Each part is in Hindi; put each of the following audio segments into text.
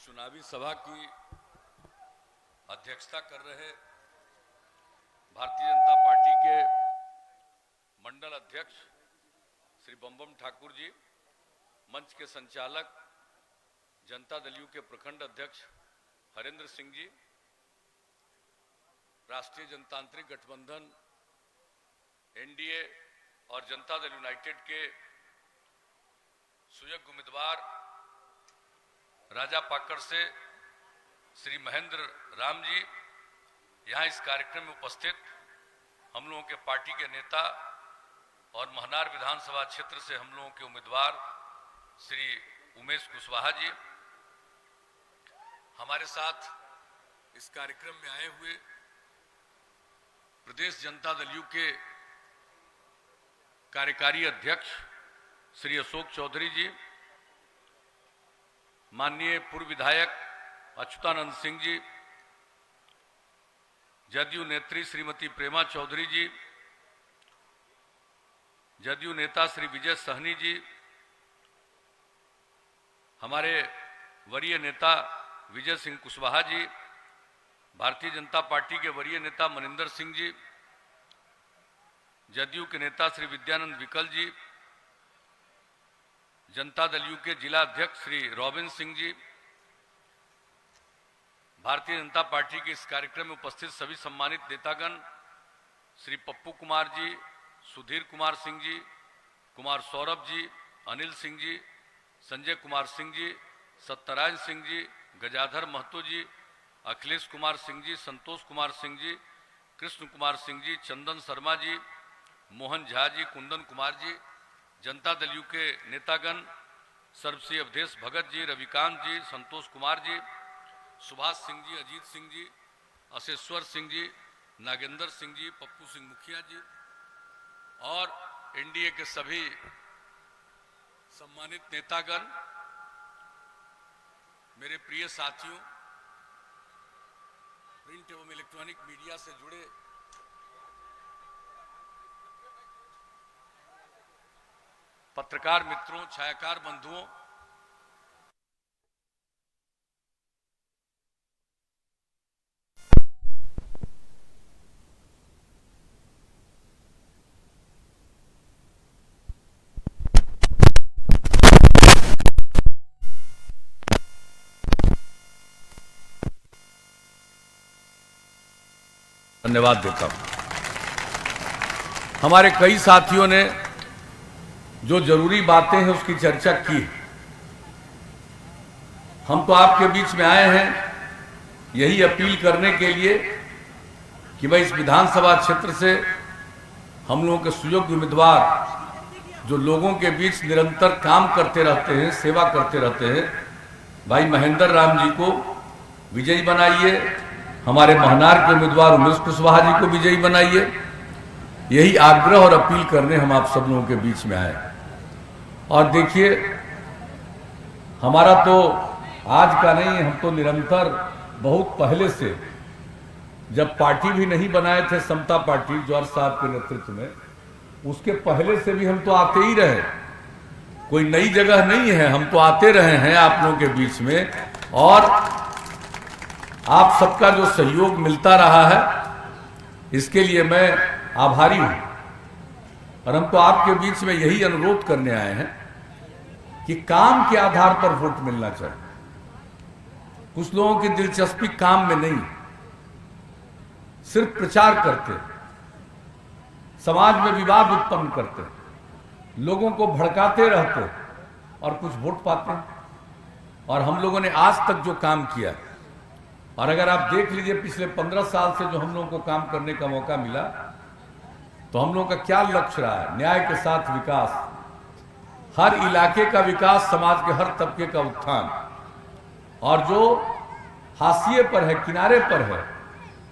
चुनावी सभा की अध्यक्षता कर रहे भारतीय जनता पार्टी के मंडल अध्यक्ष श्री बम ठाकुर जी, मंच के संचालक जनता दल यू के प्रखंड अध्यक्ष हरेंद्र सिंह जी, राष्ट्रीय जनतांत्रिक गठबंधन एनडीए और जनता दल यूनाइटेड के सुयोग्य उम्मीदवार राजा पाकड़ से श्री महेंद्र राम जी, यहाँ इस कार्यक्रम में उपस्थित हम लोगों के पार्टी के नेता और महनार विधानसभा क्षेत्र से हम लोगों के उम्मीदवार श्री उमेश कुशवाहा जी, हमारे साथ इस कार्यक्रम में आए हुए प्रदेश जनता दल यू के कार्यकारी अध्यक्ष श्री अशोक चौधरी जी, माननीय पूर्व विधायक अच्युतानंद सिंह जी, जदयू नेत्री श्रीमती प्रेमा चौधरी जी, जदयू नेता श्री विजय सहनी जी, हमारे वरीय नेता विजय सिंह कुशवाहा जी, भारतीय जनता पार्टी के वरीय नेता मनिंदर सिंह जी, जदयू के नेता श्री विद्यानंद विकल जी, जनता दल यू के जिला अध्यक्ष श्री रॉबिन सिंह जी, भारतीय जनता पार्टी के इस कार्यक्रम में उपस्थित सभी सम्मानित नेतागण श्री पप्पू कुमार जी, सुधीर कुमार सिंह जी, कुमार सौरभ जी, अनिल सिंह जी, संजय कुमार सिंह जी, सत्यनारायण सिंह जी, गजाधर महतो जी, अखिलेश कुमार सिंह जी, संतोष कुमार सिंह जी, कृष्ण कुमार सिंह जी, चंदन शर्मा जी, मोहन झा जी, कुंदन कुमार जी, जनता दल यू के नेतागण सर्वश्री अवधेश भगत जी, रविकांत जी, संतोष कुमार जी, सुभाष सिंह जी, अजीत सिंह जी, अशेश्वर सिंह जी, नागेंद्र सिंह जी, पप्पू सिंह मुखिया जी और एनडीए के सभी सम्मानित नेतागण, मेरे प्रिय साथियों, प्रिंट एवं इलेक्ट्रॉनिक मीडिया से जुड़े पत्रकार मित्रों, छायाकार बंधुओं, धन्यवाद देता हूं। हमारे कई साथियों ने जो जरूरी बातें हैं उसकी चर्चा की। हम तो आपके बीच में आए हैं यही अपील करने के लिए कि भाई इस विधानसभा क्षेत्र से हम लोगों के सुयोग्य उम्मीदवार जो लोगों के बीच निरंतर काम करते रहते हैं, सेवा करते रहते हैं, भाई महेंद्र राम जी को विजयी बनाइए, हमारे महनार के उम्मीदवार उमेश कुशवाहा जी को विजयी बनाइए। यही आग्रह और अपील करने हम आप सब लोगों के बीच में आए। और देखिए, हमारा तो आज का नहीं, हम तो निरंतर बहुत पहले से, जब पार्टी भी नहीं बनाए थे समता पार्टी जवाहर साहब के नेतृत्व में, उसके पहले से भी हम तो आते ही रहे। कोई नई जगह नहीं है, हम तो आते रहे हैं आप लोगों के बीच में और आप सबका जो सहयोग मिलता रहा है इसके लिए मैं आभारी हूं। और हम तो आपके बीच में यही अनुरोध करने आए हैं कि काम के आधार पर वोट मिलना चाहिए। कुछ लोगों की दिलचस्पी काम में नहीं, सिर्फ प्रचार करते, समाज में विवाद उत्पन्न करते, लोगों को भड़काते रहते और कुछ वोट पाते हैं। और हम लोगों ने आज तक जो काम किया, और अगर आप देख लीजिए पिछले 15 साल से जो हम लोगों को काम करने का मौका मिला, तो हम लोगों का क्या लक्ष्य रहा है? न्याय के साथ विकास, हर इलाके का विकास, समाज के हर तबके का उत्थान, और जो हाशिए पर है, किनारे पर है,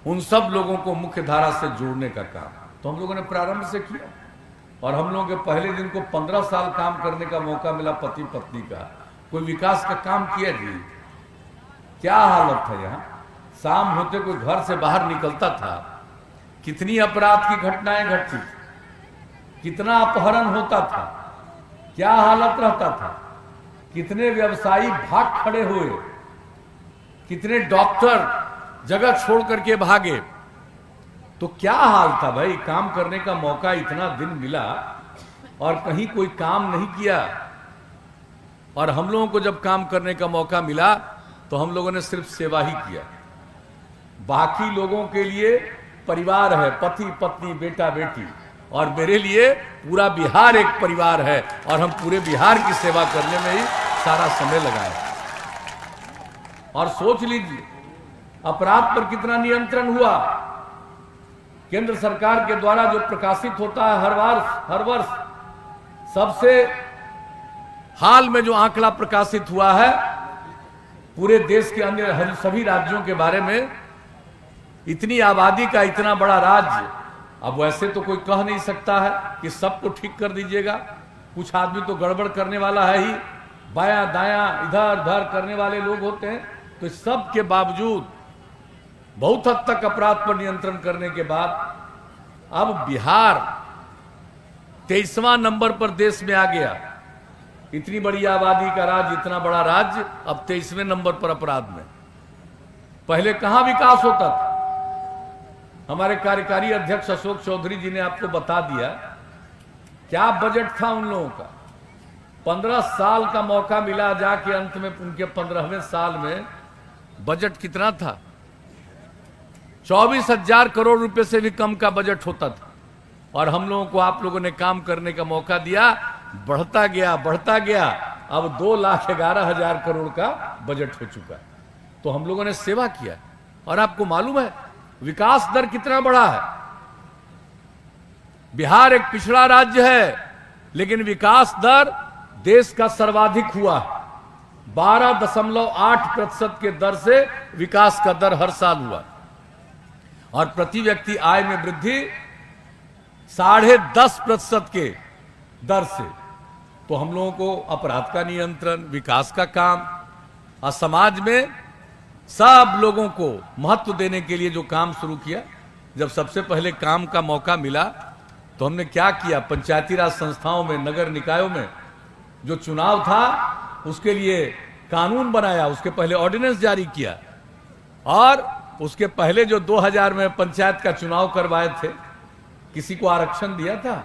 उन सब लोगों को मुख्य धारा से जोड़ने का काम तो हम लोगों ने प्रारंभ से किया। और हम लोगों के पहले दिन को 15 साल काम करने का मौका मिला पति पत्नी का, कोई विकास का काम किया जी? क्या हालत था यहाँ? शाम होते कोई घर से बाहर निकलता था, कितनी अपराध की घटनाएं घटती, कितना अपहरण होता था, क्या हालत रहता था, कितने व्यवसायी भाग खड़े हुए कितने डॉक्टर जगह छोड़ करके भागे। तो क्या हाल था भाई, काम करने का मौका इतना दिन मिला और कहीं कोई काम नहीं किया। और हम लोगों को जब काम करने का मौका मिला तो हम लोगों ने सिर्फ सेवा ही किया। बाकी लोगों के लिए परिवार है, पति पत्नी बेटा बेटी, और मेरे लिए पूरा बिहार एक परिवार है और हम पूरे बिहार की सेवा करने में ही सारा समय लगाए। और सोच लीजिए अपराध पर कितना नियंत्रण हुआ। केंद्र सरकार के द्वारा जो प्रकाशित होता है हर वर्ष सबसे हाल में जो आंकड़ा प्रकाशित हुआ है पूरे देश के अन्य सभी राज्यों के बारे में, इतनी आबादी का इतना बड़ा राज्य, अब वैसे तो कोई कह नहीं सकता है कि सबको ठीक कर दीजिएगा, कुछ आदमी तो गड़बड़ करने वाला है ही, बायां दायां इधर उधर करने वाले लोग होते हैं। तो इस सब के बावजूद बहुत हद तक अपराध पर नियंत्रण करने के बाद अब बिहार 23वां नंबर पर देश में आ गया। इतनी बड़ी आबादी का राज्य, इतना बड़ा राज्य, अब 23वें नंबर पर अपराध में। पहले कहां विकास होता था। हमारे कार्यकारी अध्यक्ष अशोक चौधरी जी ने आपको बता दिया क्या बजट था उन लोगों का। 15 साल का मौका मिला, जाके अंत में उनके 15वें साल में बजट कितना था, 24,000 करोड़ रुपए से भी कम का बजट होता था। और हम लोगों को आप लोगों ने काम करने का मौका दिया, बढ़ता गया, अब 2,11,000 करोड़ का बजट हो चुका है। तो हम लोगों ने सेवा किया। और आपको मालूम है विकास दर कितना बड़ा है। बिहार एक पिछड़ा राज्य है, लेकिन विकास दर देश का सर्वाधिक हुआ है। 12.8% के दर से विकास का दर हर साल हुआ। और प्रति व्यक्ति आय में वृद्धि 10.5% के दर से। तो हम लोगों को अपराध का नियंत्रण, विकास का काम और समाज में सब लोगों को महत्व देने के लिए जो काम शुरू किया। जब सबसे पहले काम का मौका मिला तो हमने क्या किया, पंचायती राज संस्थाओं में, नगर निकायों में जो चुनाव था उसके लिए कानून बनाया, उसके पहले ऑर्डिनेंस जारी किया। और उसके पहले जो 2000 में पंचायत का चुनाव करवाए थे, किसी को आरक्षण दिया था।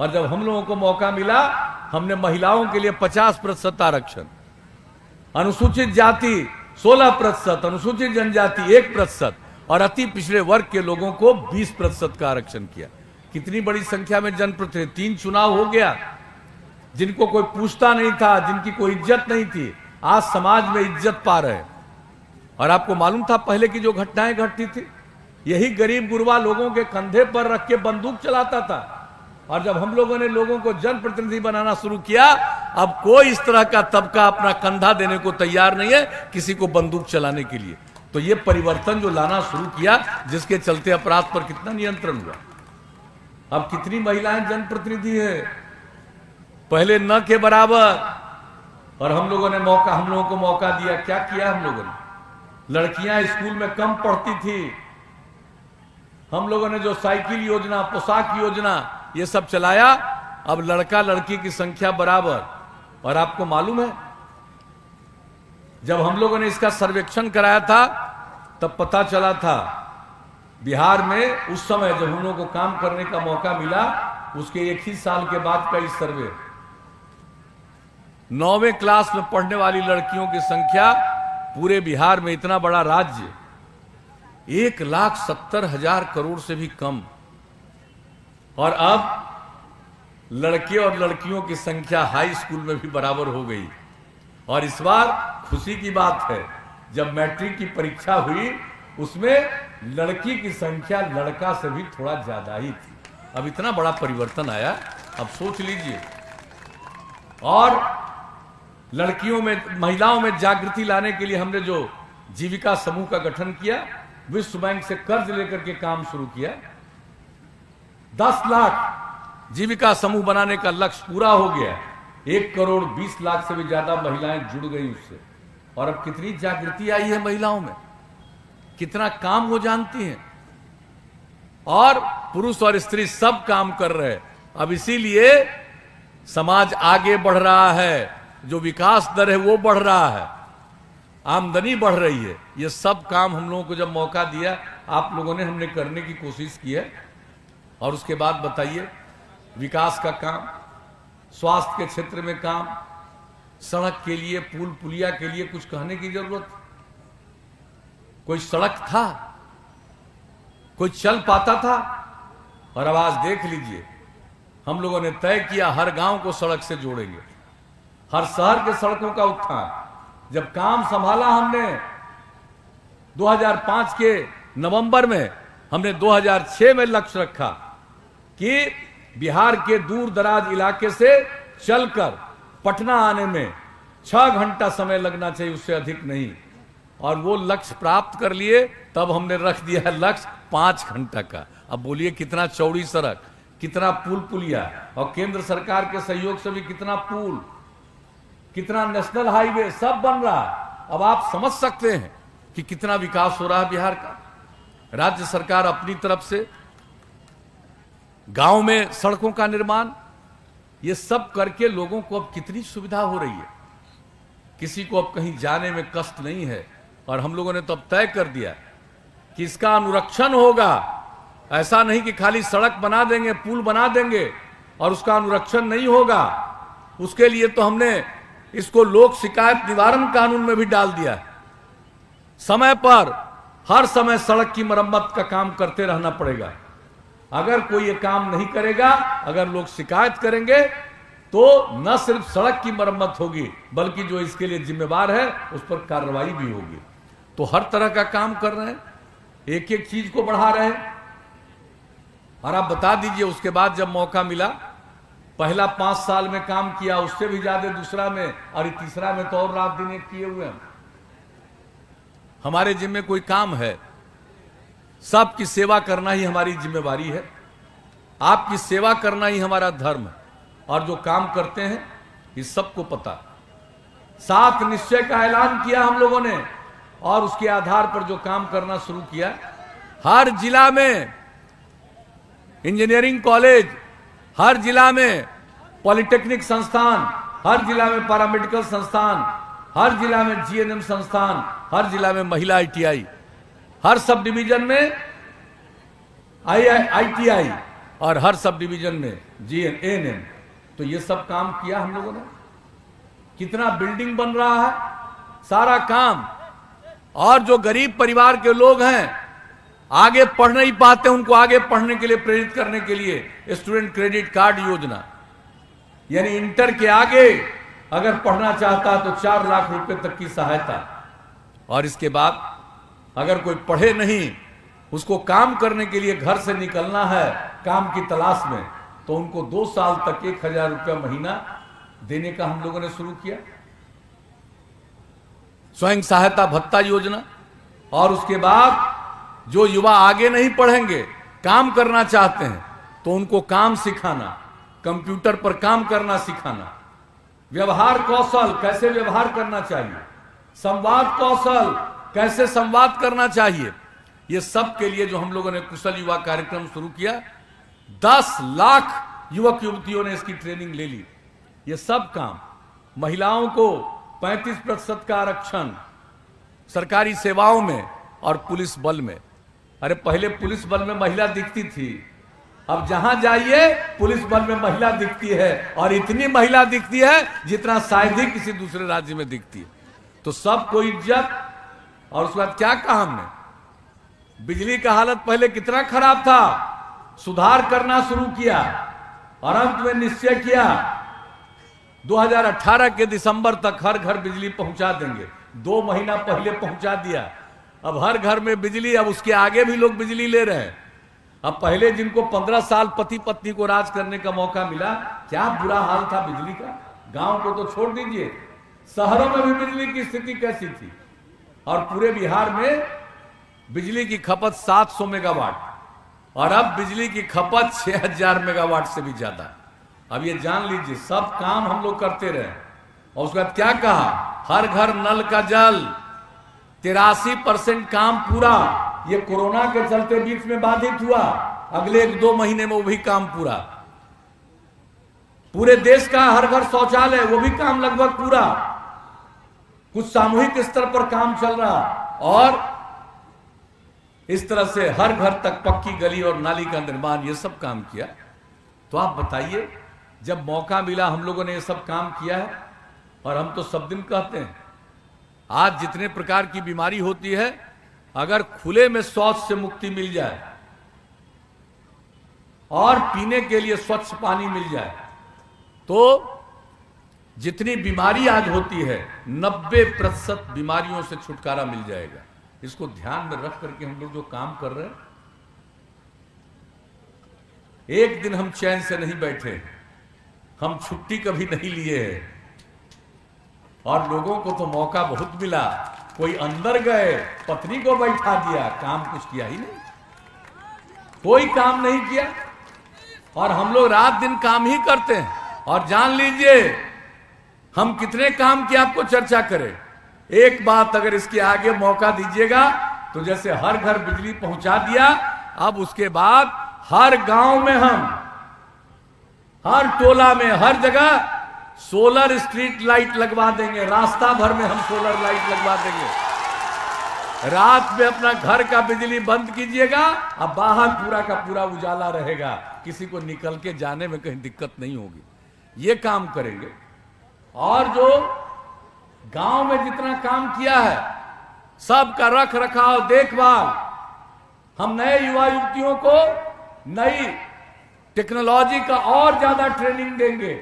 और जब हम लोगों को मौका मिला हमने महिलाओं के लिए 50% आरक्षण, अनुसूचित जाति 16%, अनुसूचित जनजाति 1% और अति पिछड़े वर्ग के लोगों को 20% का आरक्षण किया। कितनी बड़ी संख्या में जनप्रतिनिधि, 3 चुनाव हो गया। जिनको कोई पूछता नहीं था, जिनकी कोई इज्जत नहीं थी, आज समाज में इज्जत पा रहे हैं। और आपको मालूम था पहले की जो घटनाएं घटती थी, यही गरीब गुरबा लोगों के कंधे पर रख के बंदूक चलाता था। और जब हम लोगों ने लोगों को जनप्रतिनिधि बनाना शुरू किया, अब कोई इस तरह का तबका अपना कंधा देने को तैयार नहीं है किसी को बंदूक चलाने के लिए। तो ये परिवर्तन जो लाना शुरू किया, जिसके चलते अपराध पर कितना नियंत्रण हुआ। अब कितनी महिलाएं जनप्रतिनिधि है, पहले न के बराबर। और हम लोगों को मौका दिया। क्या किया हम लोगों ने, लड़कियां स्कूल में कम पढ़ती थी, हम लोगों ने जो साइकिल योजना, पोशाक योजना, ये सब चलाया। अब लड़का लड़की की संख्या बराबर। और आपको मालूम है जब हम लोगों ने इसका सर्वेक्षण कराया था तब पता चला था बिहार में उस समय जब हम लोगों को काम करने का मौका मिला, उसके 1 ही साल के बाद का इस सर्वे, 9वीं क्लास में पढ़ने वाली लड़कियों की संख्या पूरे बिहार में, इतना बड़ा राज्य, 1,70,000 करोड़ से भी कम। और अब लड़के और लड़कियों की संख्या हाई स्कूल में भी बराबर हो गई। और इस बार खुशी की बात है, जब मैट्रिक की परीक्षा हुई उसमें लड़की की संख्या लड़का से भी थोड़ा ज्यादा ही थी। अब इतना बड़ा परिवर्तन आया, अब सोच लीजिए। और लड़कियों में, महिलाओं में जागृति लाने के लिए हमने जो जीविका समूह का गठन किया, विश्व बैंक से कर्ज लेकर के काम शुरू किया। 10 लाख जीविका समूह बनाने का लक्ष्य पूरा हो गया। 1,20,00,000 से भी ज्यादा महिलाएं जुड़ गई उससे। और अब कितनी जागृति आई है महिलाओं में, कितना काम वो जानती हैं। और पुरुष और स्त्री सब काम कर रहे हैं। अब इसीलिए समाज आगे बढ़ रहा है, जो विकास दर है वो बढ़ रहा है। आमदनी बढ़ रही है। ये सब काम हम लोगों को जब मौका दिया आप लोगों ने, हमने करने की कोशिश की है। और उसके बाद बताइए, विकास का काम, स्वास्थ्य के क्षेत्र में काम, सड़क के लिए, पुल पुलिया के लिए कुछ कहने की जरूरत? कोई सड़क था? कोई चल पाता था? और अब आज देख लीजिए, हम लोगों ने तय किया हर गांव को सड़क से जोड़ेंगे, हर शहर के सड़कों का उत्थान। जब काम संभाला हमने 2005 के नवंबर में, हमने 2006 में लक्ष्य रखा कि बिहार के दूर दराज इलाके से चलकर पटना आने में 6 घंटा समय लगना चाहिए, उससे अधिक नहीं। और वो लक्ष्य प्राप्त कर लिए। तब हमने रख दिया लक्ष्य 5 घंटा का। अब बोलिए कितना चौड़ी सड़क, कितना पुल पुलिया, और केंद्र सरकार के सहयोग से भी कितना पुल, कितना नेशनल हाईवे सब बन रहा। अब आप समझ सकते हैं कि कितना विकास हो रहा है बिहार का। राज्य सरकार अपनी तरफ से गांव में सड़कों का निर्माण, ये सब करके लोगों को अब कितनी सुविधा हो रही है। किसी को अब कहीं जाने में कष्ट नहीं है। और हम लोगों ने तो अब तय कर दिया कि इसका अनुरक्षण होगा। ऐसा नहीं कि खाली सड़क बना देंगे, पुल बना देंगे और उसका अनुरक्षण नहीं होगा। उसके लिए तो हमने इसको लोक शिकायत निवारण कानून में भी डाल दिया है। समय पर हर समय सड़क की मरम्मत का काम करते रहना पड़ेगा। अगर कोई ये काम नहीं करेगा, अगर लोग शिकायत करेंगे, तो न सिर्फ सड़क की मरम्मत होगी बल्कि जो इसके लिए जिम्मेवार है उस पर कार्रवाई भी होगी। तो हर तरह का काम कर रहे हैं, एक एक चीज को बढ़ा रहे हैं। और आप बता दीजिए, उसके बाद जब मौका मिला, पहला 5 साल में काम किया, उससे भी ज्यादा दूसरा में, और तीसरा में तो और रात दिन एक किए हुए हैं। हमारे जिम्मे कोई काम है, सबकी सेवा करना ही हमारी जिम्मेवारी है। आपकी सेवा करना ही हमारा धर्म है। और जो काम करते हैं इस सबको पता। 7 निश्चय का ऐलान किया हम लोगों ने, और उसके आधार पर जो काम करना शुरू किया। हर जिला में इंजीनियरिंग कॉलेज, हर जिला में पॉलिटेक्निक संस्थान, हर जिला में पैरामेडिकल संस्थान, हर जिला में जीएनएम संस्थान, हर जिला में महिला आईटीआई, हर सब डिवीजन में आईटीआई, और हर सब डिवीजन में जीएनएम। तो ये सब काम किया हम लोगों ने। कितना बिल्डिंग बन रहा है, सारा काम। और जो गरीब परिवार के लोग हैं, आगे पढ़ नहीं पाते, उनको आगे पढ़ने के लिए प्रेरित करने के लिए स्टूडेंट क्रेडिट कार्ड योजना, यानी इंटर के आगे अगर पढ़ना चाहता है तो 4 लाख रुपए तक की सहायता। और इसके बाद अगर कोई पढ़े नहीं, उसको काम करने के लिए घर से निकलना है काम की तलाश में, तो उनको 2 साल तक 1000 रुपया महीना देने का हम लोगों ने शुरू किया। स्वयं सहायता भत्ता योजना। और उसके बाद जो युवा आगे नहीं पढ़ेंगे, काम करना चाहते हैं, तो उनको काम सिखाना, कंप्यूटर पर काम करना सिखाना, व्यवहार कौशल कैसे व्यवहार करना चाहिए, संवाद कौशल कैसे संवाद करना चाहिए, ये सब के लिए जो हम लोगों ने कुशल युवा कार्यक्रम शुरू किया। 10 लाख युवक युवतियों ने इसकी ट्रेनिंग ले ली। ये सब काम, महिलाओं को 35% का आरक्षण सरकारी सेवाओं में और पुलिस बल में। अरे पहले पुलिस बल में महिला दिखती थी, अब जहां जाइए पुलिस बल में महिला दिखती है, और इतनी महिला दिखती है जितना शायद ही किसी दूसरे राज्य में दिखती है। तो सबको इज्जत। और उसके बाद क्या कहा हमने, बिजली का हालत पहले कितना खराब था, सुधार करना शुरू किया, और अंत में निश्चय किया 2018 के दिसंबर तक हर घर बिजली पहुंचा देंगे। 2 महीना पहले पहुंचा दिया। अब हर घर में बिजली, अब उसके आगे भी लोग बिजली ले रहे हैं। अब पहले जिनको 15 साल पति पत्नी को राज करने का मौका मिला, क्या बुरा हाल था बिजली का। गांव को तो छोड़ दीजिए, शहरों में भी बिजली की स्थिति कैसी थी। और पूरे बिहार में बिजली की खपत 700 मेगावाट, और अब बिजली की खपत 6000 मेगावाट से भी ज्यादा। अब ये जान लीजिए, सब काम हम लोग करते रहे। और उसके बाद क्या कहा, हर घर नल का जल, 83% काम पूरा। ये कोरोना के चलते बीच में बाधित हुआ, अगले 1-2 महीने में वो भी काम पूरा। पूरे देश का हर घर शौचालय, वो भी काम लगभग पूरा। कुछ सामूहिक स्तर पर काम चल रहा, और इस तरह से हर घर तक पक्की गली और नाली का निर्माण, ये सब काम किया। तो आप बताइए, जब मौका मिला हम लोगों ने ये सब काम किया है, और हम तो सब दिन कहते हैं आज जितने प्रकार की बीमारी होती है, अगर खुले में शौच से मुक्ति मिल जाए और पीने के लिए स्वच्छ पानी मिल जाए, तो जितनी बीमारी आज होती है 90% बीमारियों से छुटकारा मिल जाएगा। इसको ध्यान में रख करके हम लोग जो काम कर रहे हैं, एक दिन हम चैन से नहीं बैठे, हम छुट्टी कभी नहीं लिए हैं, और लोगों को तो मौका बहुत मिला। कोई अंदर गए, पत्नी को बैठा दिया, काम कुछ किया ही नहीं, कोई काम नहीं किया। और हम लोग रात दिन काम ही करते हैं। और जान लीजिए हम कितने काम की आपको चर्चा करें। एक बात अगर इसके आगे मौका दीजिएगा तो जैसे हर घर बिजली पहुंचा दिया, अब उसके बाद हर गांव में हम, हर टोला में, हर जगह सोलर स्ट्रीट लाइट लगवा देंगे। रास्ता भर में हम सोलर लाइट लगवा देंगे। रात में अपना घर का बिजली बंद कीजिएगा, अब बाहर पूरा का पूरा उजाला रहेगा, किसी को निकल के जाने में कहीं दिक्कत नहीं होगी। ये काम करेंगे। और जो गांव में जितना काम किया है, सबका रख रखाव, देखभाल, हम नए युवा युवतियों को नई टेक्नोलॉजी का और ज्यादा ट्रेनिंग देंगे,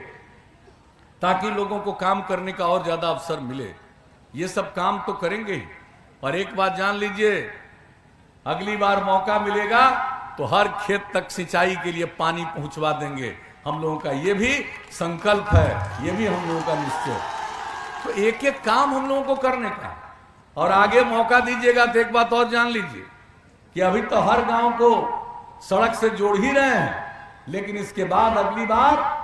ताकि लोगों को काम करने का और ज्यादा अवसर मिले। ये सब काम तो करेंगे ही। और एक बात जान लीजिए, अगली बार मौका मिलेगा तो हर खेत तक सिंचाई के लिए पानी पहुंचवा देंगे। हम लोगों का ये भी संकल्प है, ये भी हम लोगों का निश्चय। तो एक एक काम हम लोगों को करने का। और आगे मौका दीजिएगा तो एक बात और जान लीजिए कि अभी तो हर गांव को सड़क से जोड़ ही रहे हैं, लेकिन इसके बाद अगली बार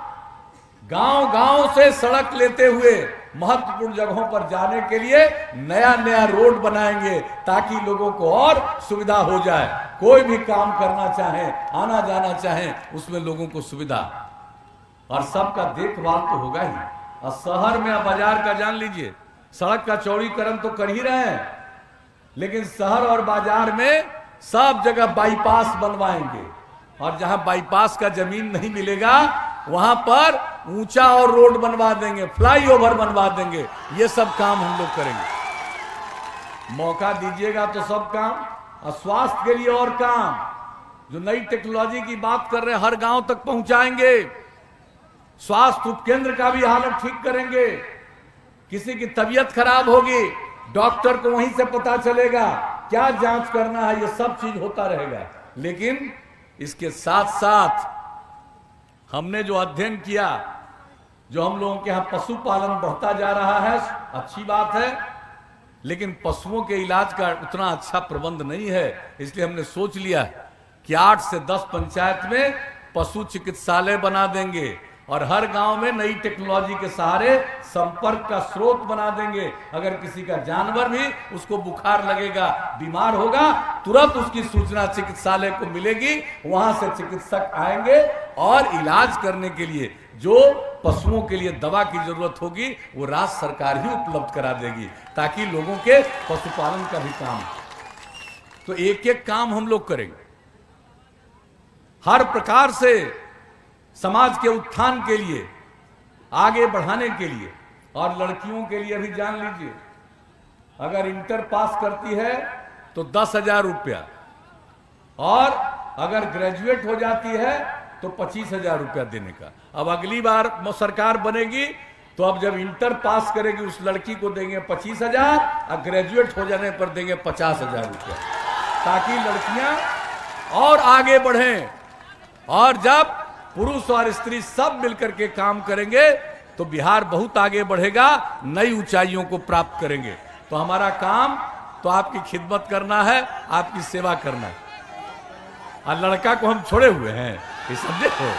गांव गांव से सड़क लेते हुए महत्वपूर्ण जगहों पर जाने के लिए नया नया रोड बनाएंगे, ताकि लोगों को और सुविधा हो जाए। कोई भी काम करना चाहे, आना जाना चाहे, उसमें लोगों को सुविधा। और सबका देखभाल तो होगा ही। और शहर में आप बाजार का जान लीजिए, सड़क का चौड़ीकरण तो कर ही रहे हैं, लेकिन शहर और बाजार में सब जगह बाईपास बनवाएंगे। और जहां बाईपास का जमीन नहीं मिलेगा, वहां पर ऊंचा और रोड बनवा देंगे, फ्लाईओवर बनवा देंगे। ये सब काम हम लोग करेंगे। मौका दीजिएगा तो सब काम। और स्वास्थ्य के लिए और काम, जो नई टेक्नोलॉजी की बात कर रहे हैं, हर गांव तक पहुंचाएंगे। स्वास्थ्य उपकेंद्र का भी हालत ठीक करेंगे। किसी की तबीयत खराब होगी, डॉक्टर को वहीं से पता चलेगा क्या जांच करना है, ये सब चीज होता रहेगा। लेकिन इसके साथ साथ हमने जो अध्ययन किया, जो हम लोगों के यहाँ पशुपालन बढ़ता जा रहा है, अच्छी बात है, लेकिन पशुओं के इलाज का उतना अच्छा प्रबंध नहीं है। इसलिए हमने सोच लिया कि 8 से 10 पंचायत में पशु चिकित्सालय बना देंगे, और हर गांव में नई टेक्नोलॉजी के सहारे संपर्क का स्रोत बना देंगे। अगर किसी का जानवर भी, उसको बुखार लगेगा, बीमार होगा, तुरंत उसकी सूचना चिकित्सालय को मिलेगी, वहां से चिकित्सक आएंगे और इलाज करने के लिए जो पशुओं के लिए दवा की जरूरत होगी वो राज्य सरकार ही उपलब्ध करा देगी, ताकि लोगों के पशुपालन का भी काम। तो एक एक काम हम लोग करेंगे, हर प्रकार से समाज के उत्थान के लिए, आगे बढ़ाने के लिए। और लड़कियों के लिए भी जान लीजिए, अगर इंटर पास करती है तो 10,000 रुपया, और अगर ग्रेजुएट हो जाती है तो 25,000 रुपया देने का। अब अगली बार सरकार बनेगी तो अब जब इंटर पास करेगी उस लड़की को देंगे 25,000, और ग्रेजुएट हो जाने पर देंगे 50,000 रुपया, ताकि लड़कियां और आगे बढ़ें। और जब पुरुष और स्त्री सब मिलकर के काम करेंगे तो बिहार बहुत आगे बढ़ेगा, नई ऊंचाइयों को प्राप्त करेंगे। तो हमारा काम तो आपकी खिदमत करना है, आपकी सेवा करना है। और लड़का को हम छोड़े हुए हैं, ये समझे हो।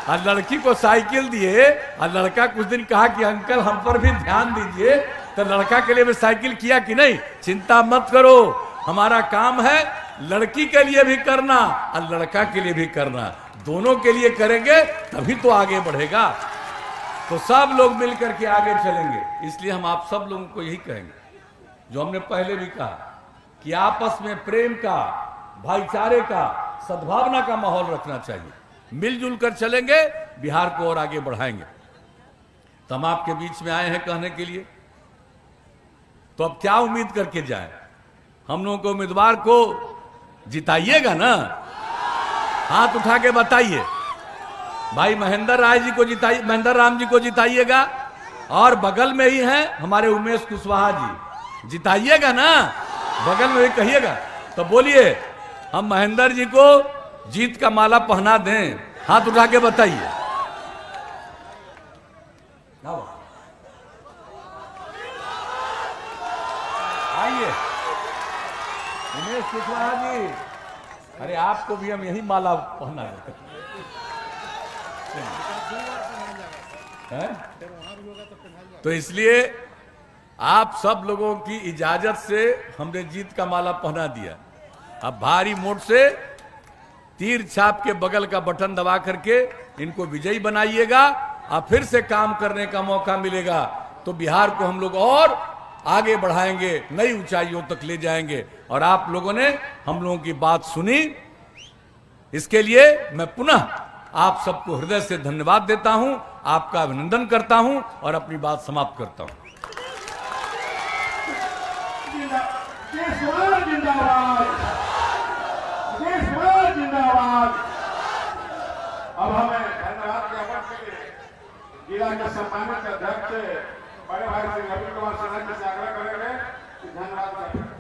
और लड़की को साइकिल दिए, और लड़का कुछ दिन कहा कि अंकल हम पर भी ध्यान दीजिए, तो लड़का के लिए भी साइकिल किया कि नहीं। चिंता मत करो, हमारा काम है लड़की के लिए भी करना और लड़का के लिए भी करना, दोनों के लिए करेंगे तभी तो आगे बढ़ेगा। तो सब लोग मिलकर के आगे चलेंगे। इसलिए हम आप सब लोगों को यही कहेंगे जो हमने पहले भी कहा कि आपस में प्रेम का, भाईचारे का, सद्भावना का माहौल रखना चाहिए। मिलजुल कर चलेंगे, बिहार को और आगे बढ़ाएंगे। तो हम आपके बीच में आए हैं कहने के लिए, तो अब क्या उम्मीद करके जाएं? हम लोगों को उम्मीदवार को जिताइएगा ना? हाथ उठा के बताइए। भाई महेंद्र राय जी को जिताइए, महेंद्र राम जी को जिताइएगा। और बगल में ही हैं हमारे उमेश कुशवाहा जी, जिताइएगा ना? बगल में ही कहिएगा। तो बोलिए, हम महेंद्र जी को जीत का माला पहना दें? हाथ उठा के बताइए। आइए उमेश कुशवाहा जी, अरे आपको भी हम यही माला पहना है। तो इसलिए आप सब लोगों की इजाजत से हमने जीत का माला पहना दिया। अब भारी मोट से तीर छाप के बगल का बटन दबा करके इनको विजयी बनाइएगा, और फिर से काम करने का मौका मिलेगा तो बिहार को हम लोग और आगे बढ़ाएंगे, नई ऊंचाइयों तक ले जाएंगे। और आप लोगों ने हम लोगों की बात सुनी, इसके लिए मैं पुनः आप सबको हृदय से धन्यवाद देता हूं, आपका अभिनंदन करता हूं और अपनी बात समाप्त करता हूं। जिंदाबाद। अब हमें धन्यवाद ज्ञापन के लिए जिला के सम्मानित अध्यक्ष बड़े भाई श्री रवि कुमार सिन्हा जी से आग्रह करेंगे कि धन्यवाद।